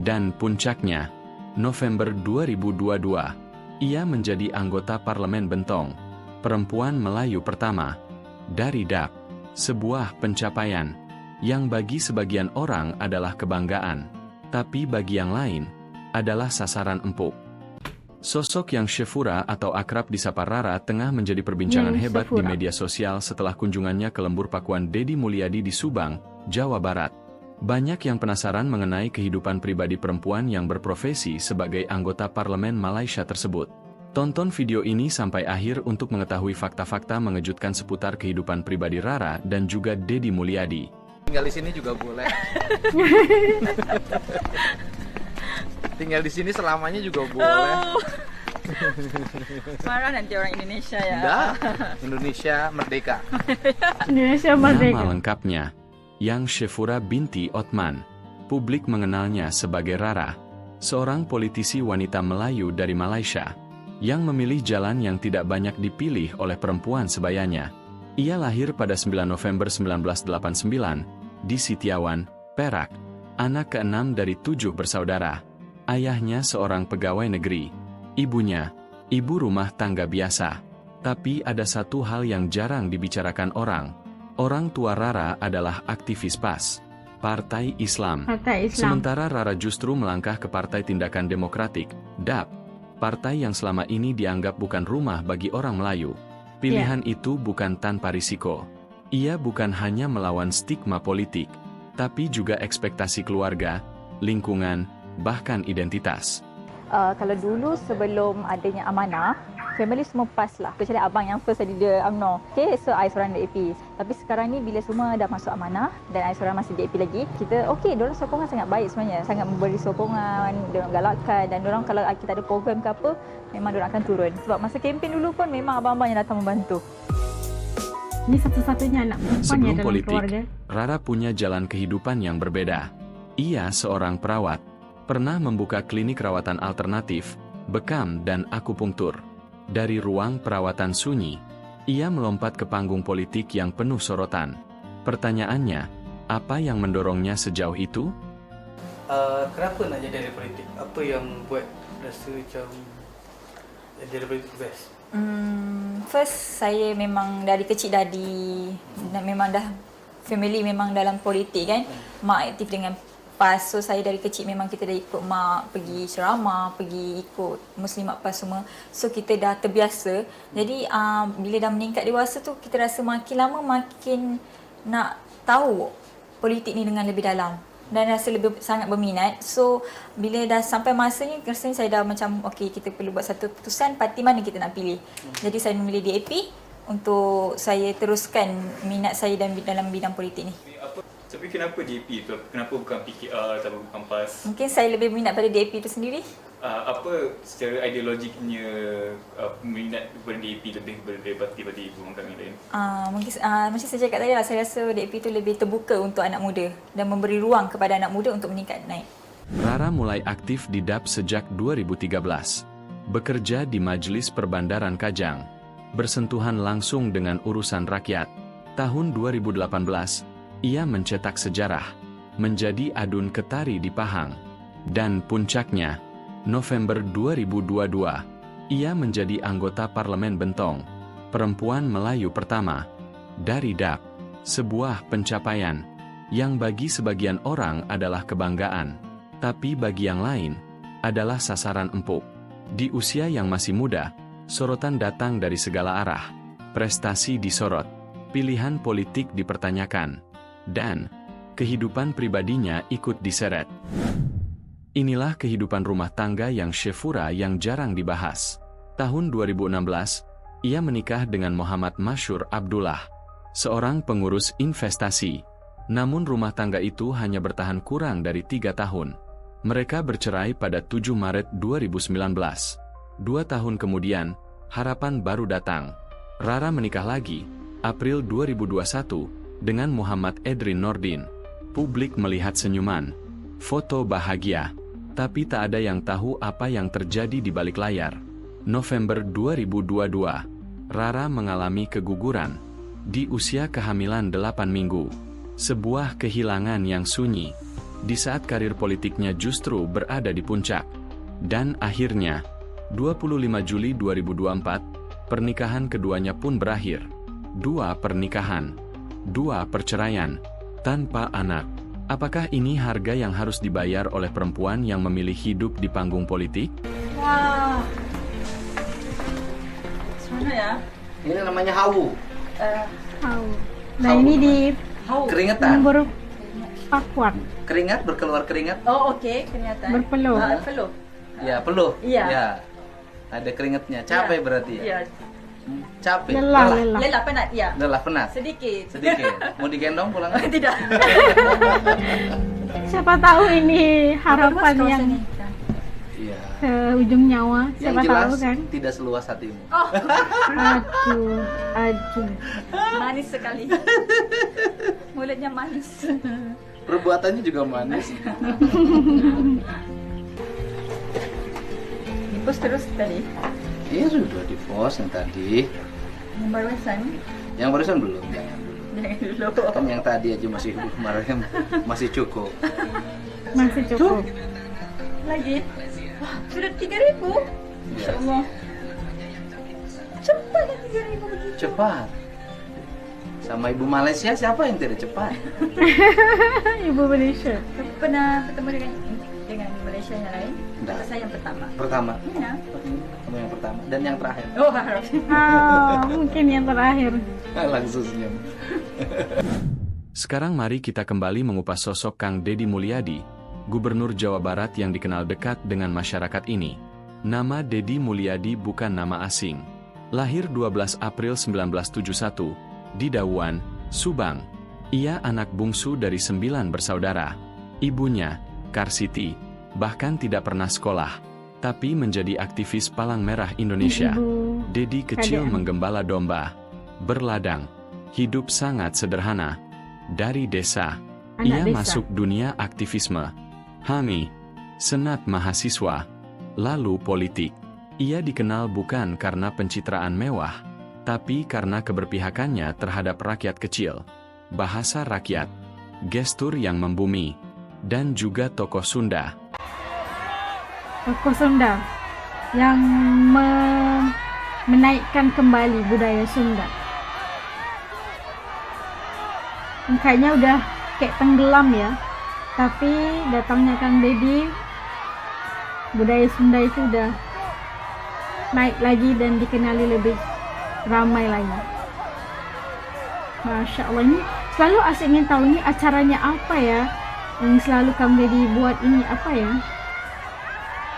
Dan puncaknya, November 2022, ia menjadi anggota Parlemen Bentong, perempuan Melayu pertama, dari DAP, sebuah pencapaian, yang bagi sebagian orang adalah kebanggaan, tapi bagi yang lain, adalah sasaran empuk. Sosok yang Syefura atau akrab disapa Rara tengah menjadi perbincangan hebat di media sosial setelah kunjungannya ke lembur pakuan Deddy Mulyadi di Subang, Jawa Barat. Banyak yang penasaran mengenai kehidupan pribadi perempuan yang berprofesi sebagai anggota parlemen Malaysia tersebut. Tonton video ini sampai akhir untuk mengetahui fakta-fakta mengejutkan seputar kehidupan pribadi Rara dan juga Deddy Mulyadi. Tinggal di sini juga boleh. Tinggal di sini selamanya juga boleh. Marah nanti orang Indonesia ya. Enggak. Indonesia merdeka. Indonesia merdeka. Nama lengkapnya, Yang Syefura binti Othman. Publik mengenalnya sebagai Rara, seorang politisi wanita Melayu dari Malaysia, yang memilih jalan yang tidak banyak dipilih oleh perempuan sebayanya. Ia lahir pada 9 November 1989, di Sitiawan, Perak, anak ke-6 dari 7 bersaudara. Ayahnya seorang pegawai negeri, ibunya, ibu rumah tangga biasa. Tapi ada satu hal yang jarang dibicarakan orang. Orang tua Rara adalah aktivis PAS, Partai Islam. Sementara Rara justru melangkah ke Partai Tindakan Demokratik, DAP, partai yang selama ini dianggap bukan rumah bagi orang Melayu. Pilihan itu bukan tanpa risiko. Ia bukan hanya melawan stigma politik, tapi juga ekspektasi keluarga, lingkungan, bahkan identitas. Kalau dulu sebelum adanya amanah, family semua PAS lah. Kecuali abang yang first tadi dia UMNO. Okay, so I seorang DAP. Tapi sekarang ni bila semua dah masuk amanah dan I seorang masih DAP lagi, kita okay, diorang sokongan sangat baik sebenarnya. Sangat memberi sokongan, diorang galakkan dan diorang kalau kita ada program ke apa, memang diorang akan turun. Sebab masa kempen dulu pun memang abang-abang yang datang membantu. Ini satu-satunya anak perempuan Sebelum dalam politik, keluarga. Rara punya jalan kehidupan yang berbeda. Ia seorang perawat, pernah membuka klinik rawatan alternatif, bekam dan akupunktur. Dari ruang perawatan sunyi, ia melompat ke panggung politik yang penuh sorotan. Pertanyaannya, apa yang mendorongnya sejauh itu? Kenapa nak jadi dari politik? Apa yang buat rasa macam jadi dari politik best? First, saya memang dari kecil memang dah family memang dalam politik kan. Mak aktif dengan PAS, so saya dari kecil memang kita dah ikut mak pergi ceramah, pergi ikut Muslimat PAS semua. So kita dah terbiasa. Jadi bila dah meningkat dewasa tu, kita rasa makin lama makin nak tahu politik ni dengan lebih dalam dan rasa lebih sangat berminat. So bila dah sampai masanya, rasanya saya dah macam okay, kita perlu buat satu keputusan parti mana kita nak pilih. Jadi saya memilih DAP untuk saya teruskan minat saya dalam bidang politik ni. Tapi kenapa DAP tu? Kenapa bukan PKR atau bukan PAS? Mungkin saya lebih minat pada DAP itu sendiri. Apa secara ideologiknya minat kepada DAP lebih daripada ibu bangsa yang lain? Mungkin macam saya cakap tadi lah, saya rasa DAP itu lebih terbuka untuk anak muda dan memberi ruang kepada anak muda untuk meningkat naik. Rara mulai aktif di DAP sejak 2013. Bekerja di Majlis Perbandaran Kajang. Bersentuhan langsung dengan urusan rakyat. Tahun 2018, ia mencetak sejarah, menjadi adun ketari di Pahang. Dan puncaknya, November 2022, ia menjadi anggota Parlemen Bentong, perempuan Melayu pertama, dari DAP, sebuah pencapaian, yang bagi sebagian orang adalah kebanggaan, tapi bagi yang lain, adalah sasaran empuk. Di usia yang masih muda, sorotan datang dari segala arah, prestasi disorot, pilihan politik dipertanyakan, dan kehidupan pribadinya ikut diseret. Inilah kehidupan rumah tangga yang Syefura yang jarang dibahas. Tahun 2016, ia menikah dengan Muhammad Masyur Abdullah, seorang pengurus investasi. Namun rumah tangga itu hanya bertahan kurang dari 3 tahun. Mereka bercerai pada 7 Maret 2019. 2 tahun kemudian, harapan baru datang. Rara menikah lagi, April 2021, dengan Muhammad Edrin Nordin. Publik melihat senyuman, foto bahagia, tapi tak ada yang tahu apa yang terjadi di balik layar. November 2022, Rara mengalami keguguran di usia kehamilan 8 minggu. Sebuah kehilangan yang sunyi, di saat karir politiknya justru berada di puncak. Dan akhirnya, 25 Juli 2024, pernikahan keduanya pun berakhir. 2 pernikahan, 2 perceraian, tanpa anak. Apakah ini harga yang harus dibayar oleh perempuan yang memilih hidup di panggung politik? Wah. Mana ya? Ini namanya hawu. Tahu. Nah ini di Keringetan. nomor Pakuan Keringat, berkeluar keringat. Oh, okey, kenyataan. berpeluh. Peluh. Ya, peluh. Iya. Ya. Ada keringatnya. Capek berarti ya? Ya. Capek. Lelah. Lelah penat, ya. Lelah penat. Sedikit. Sedikit. Mau digendong pulang? Tidak. Siapa tahu ini harapan Bagus yang kawasan ini. Iya. ke ujung nyawa. Yang Siapa jelas tahu kan. tidak seluas hatimu. Oh, Aduh. manis sekali. Mulutnya manis. Perbuatannya juga manis. Dipus terus tadi. Iya sudah di post yang tadi. Yang barusan. Yang barusan belum. Jangan dulu. Jangan dulu. Kan yang tadi aja masih kemarin masih cukup. Masih cukup. Lagi. Wah, sudah 3.000. Ya. Allah. Cepat kan 3.000 begitu. Cepat. Sama ibu Malaysia siapa yang tidak cepat? Ibu Malaysia. Pernah bertemu dengan Malaysia yang lain? Enggak. Saya yang pertama. Pertama. Ya. Kamu yang pertama dan yang terakhir. Oh, harap. Mungkin yang terakhir. Langsung senyum. Sekarang mari kita kembali mengupas sosok Kang Deddy Mulyadi, Gubernur Jawa Barat yang dikenal dekat dengan masyarakat ini. Nama Deddy Mulyadi bukan nama asing. Lahir 12 April 1971, di Dawuan, Subang. Ia anak bungsu dari 9 bersaudara. Ibunya, Karsiti, bahkan tidak pernah sekolah, tapi menjadi aktivis Palang Merah Indonesia. Ibu Deddy kecil Kadean. menggembala domba, berladang, hidup sangat sederhana. Dari desa, Anak ia desa. masuk dunia aktivisme, HAMI, Senat Mahasiswa, lalu politik. Ia dikenal bukan karena pencitraan mewah, tapi karena keberpihakannya terhadap rakyat kecil, bahasa rakyat, gestur yang membumi, dan juga tokoh Sunda. Tokoh Sunda yang menaikkan kembali budaya Sunda. Kayaknya udah kayak tenggelam ya. Tapi datangnya Kang Deddy, budaya Sunda itu udah naik lagi dan dikenali lebih ramai lagi. Masya Allah, ini selalu asik ingin tahu ini acaranya apa ya, yang selalu Kang Deddy buat ini apa ya.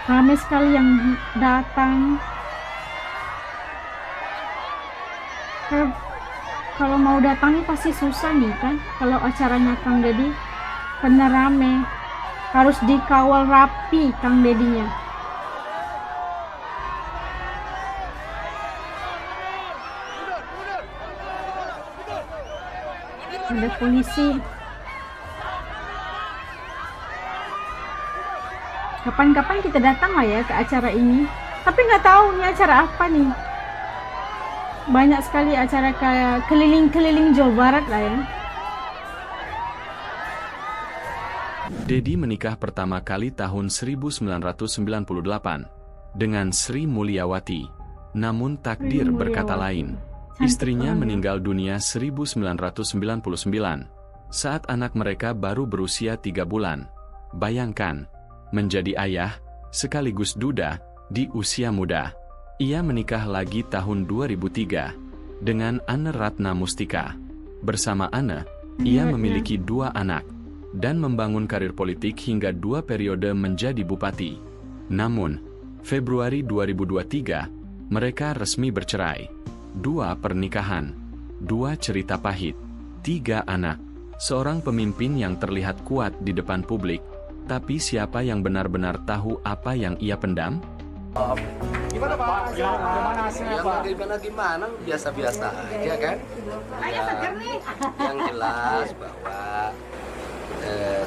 Ramai sekali yang datang. Kalau mau datang ini pasti susah nih kan. Kalau acaranya Kang Deddy karena rame, harus dikawal rapi Kang Deddy-nya. Ada polisi. Kapan-kapan kita datang lah ya ke acara ini. Tapi nggak tahu ini acara apa nih. Banyak sekali acara kayak keliling-keliling Jawa Barat lah ya. Deddy menikah pertama kali tahun 1998 dengan Sri Mulyawati. Namun takdir Sri berkata Mulyawati. lain. Cantik Istrinya banget. meninggal dunia 1999 saat anak mereka baru berusia 3 bulan. Bayangkan, menjadi ayah sekaligus duda di usia muda. Ia menikah lagi tahun 2003 dengan Anne Ratna Mustika. Bersama Anne, ia Ratna. memiliki 2 anak dan membangun karir politik hingga 2 periode menjadi bupati. Namun, Februari 2023, mereka resmi bercerai. 2 pernikahan, 2 cerita pahit, 3 anak, seorang pemimpin yang terlihat kuat di depan publik, tapi siapa yang benar-benar tahu apa yang ia pendam? Gimana Pak? Gimana hasilnya Pak? Gimana? Biasa-biasa aja kan? Yang jelas bahwa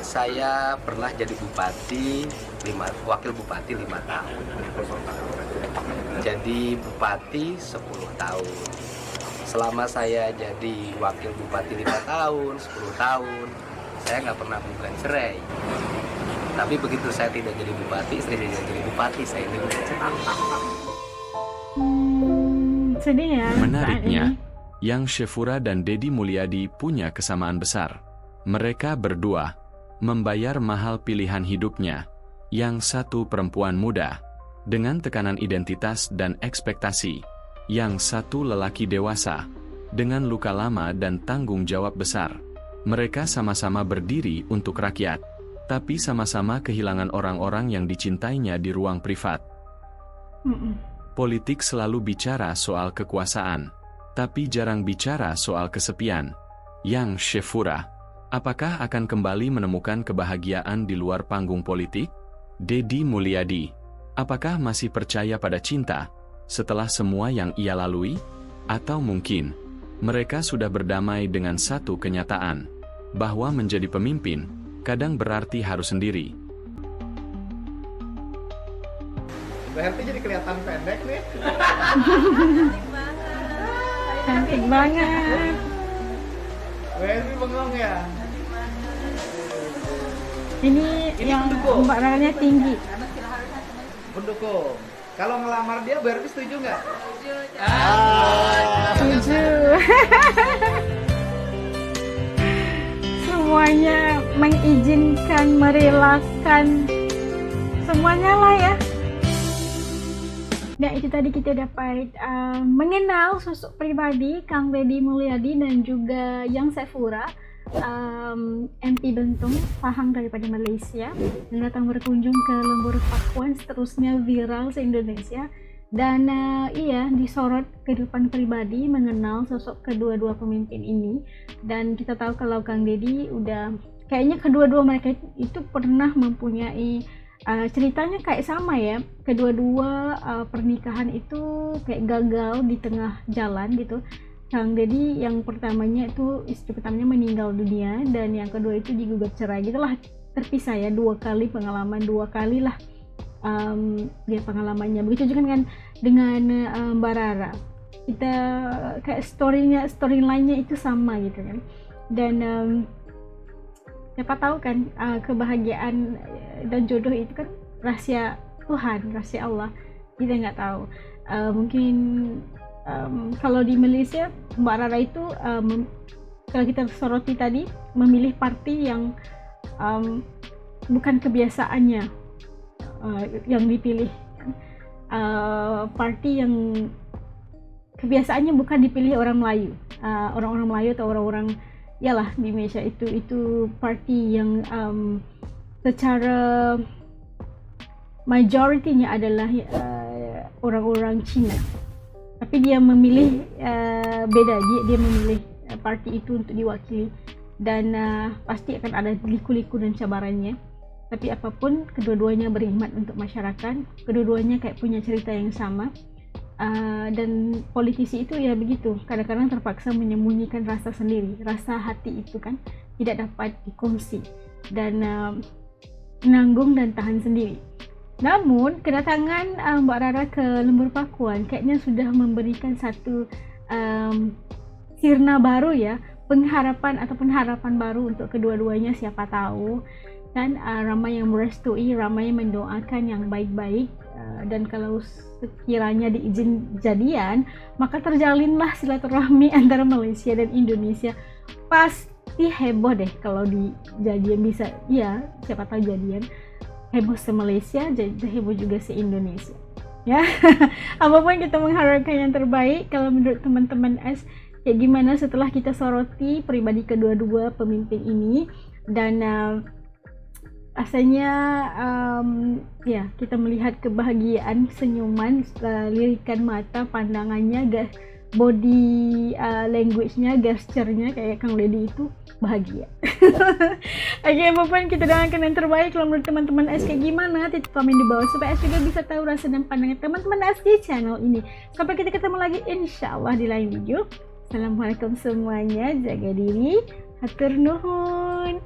saya pernah jadi bupati, wakil bupati 5 tahun. Jadi bupati 10 tahun. Selama saya jadi wakil bupati 5 tahun, 10 tahun, saya nggak pernah menggugat cerai. Tapi begitu saya tidak jadi bupati, saya tidak jadi bupati, saya tidak cerai. Sedih ya. Menariknya, Yang Syefura dan Deddy Mulyadi punya kesamaan besar. Mereka berdua membayar mahal pilihan hidupnya. Yang satu perempuan muda, dengan tekanan identitas dan ekspektasi. Yang satu lelaki dewasa, dengan luka lama dan tanggung jawab besar. Mereka sama-sama berdiri untuk rakyat, tapi sama-sama kehilangan orang-orang yang dicintainya di ruang privat. Politik selalu bicara soal kekuasaan, tapi jarang bicara soal kesepian. Yang Syefura, apakah akan kembali menemukan kebahagiaan di luar panggung politik? Deddy Mulyadi, apakah masih percaya pada cinta setelah semua yang ia lalui? Atau mungkin mereka sudah berdamai dengan satu kenyataan, bahwa menjadi pemimpin kadang berarti harus sendiri. Mbak Herti jadi kelihatan pendek nih. Cantik banget. Mbak Herti bengong ya. Ini yang pendukung. Mbak Raranya tinggi. Pendukung. Kalau ngelamar dia, Mbak Herti setuju nggak? Setuju. Semuanya mengizinkan, merelakan, semuanya lah ya. Nah itu tadi kita dapat mengenal sosok pribadi Kang Deddy Mulyadi dan juga Yang Syefura, MP Bentong Pahang daripada Malaysia, yang datang berkunjung ke Lembur Pakuan, seterusnya viral se-Indonesia. Dan iya, disorot kehidupan pribadi mengenal sosok kedua-dua pemimpin ini. Dan kita tahu kalau Kang Deddy udah, kayaknya kedua-dua mereka itu pernah mempunyai ceritanya kayak sama ya. Kedua-dua pernikahan itu kayak gagal di tengah jalan gitu. Kang Deddy yang pertamanya itu istri pertamanya meninggal dunia, dan yang kedua itu digugat cerai gitulah, terpisah ya, 2 kali pengalaman, 2 kali lah dia pengalamannya. Begitu juga dengan Mbak Rara, kita kayak storyline-nya itu sama gitu kan. Dan siapa tahu kan kebahagiaan dan jodoh itu kan rahasia Tuhan, rahasia Allah, kita nggak tahu. Mungkin kalau di Malaysia Mbak Rara itu kalau kita soroti tadi memilih parti yang bukan kebiasaannya yang dipilih, parti yang kebiasaannya bukan dipilih orang Melayu, orang-orang Melayu atau orang-orang yalah di Malaysia itu parti yang secara majoritinya adalah orang-orang Cina, tapi dia memilih beda, dia memilih parti itu untuk diwakili, dan pasti akan ada liku-liku dan cabarannya. Tapi apapun, kedua-duanya berkhidmat untuk masyarakat, kedua-duanya kayak punya cerita yang sama. Dan politisi itu ya begitu, kadang-kadang terpaksa menyembunyikan rasa sendiri, rasa hati itu kan tidak dapat dikongsi, dan menanggung dan tahan sendiri. Namun kedatangan Mbak Rara ke Lembur Pakuan kayaknya sudah memberikan satu sirna baru ya, pengharapan ataupun harapan baru untuk kedua-duanya, siapa tahu kan. Ramai yang merestui, ramai yang mendoakan yang baik-baik, dan kalau sekiranya diizin jadian, maka terjalinlah silaturahmi antara Malaysia dan Indonesia. Pasti heboh deh kalau di jadian, bisa ya, siapa tahu jadian heboh se Malaysia, jadi heboh juga se Indonesia ya. Apapun kita mengharapkan yang terbaik. Kalau menurut teman-teman S, kayak gimana setelah kita soroti pribadi kedua-dua pemimpin ini, dan rasanya ya kita melihat kebahagiaan, senyuman, lirikan mata, pandangannya, body language-nya, gesture-nya kayak Kang Deddy itu bahagia. Oke, apapun kita doakan yang terbaik. Kalau menurut teman-teman S kayak gimana, titik komen di bawah supaya S juga bisa tahu rasa dan pandangan teman-teman S di channel ini. Sampai kita ketemu lagi insyaallah di lain video. Assalamualaikum semuanya, jaga diri, hatur nuhun.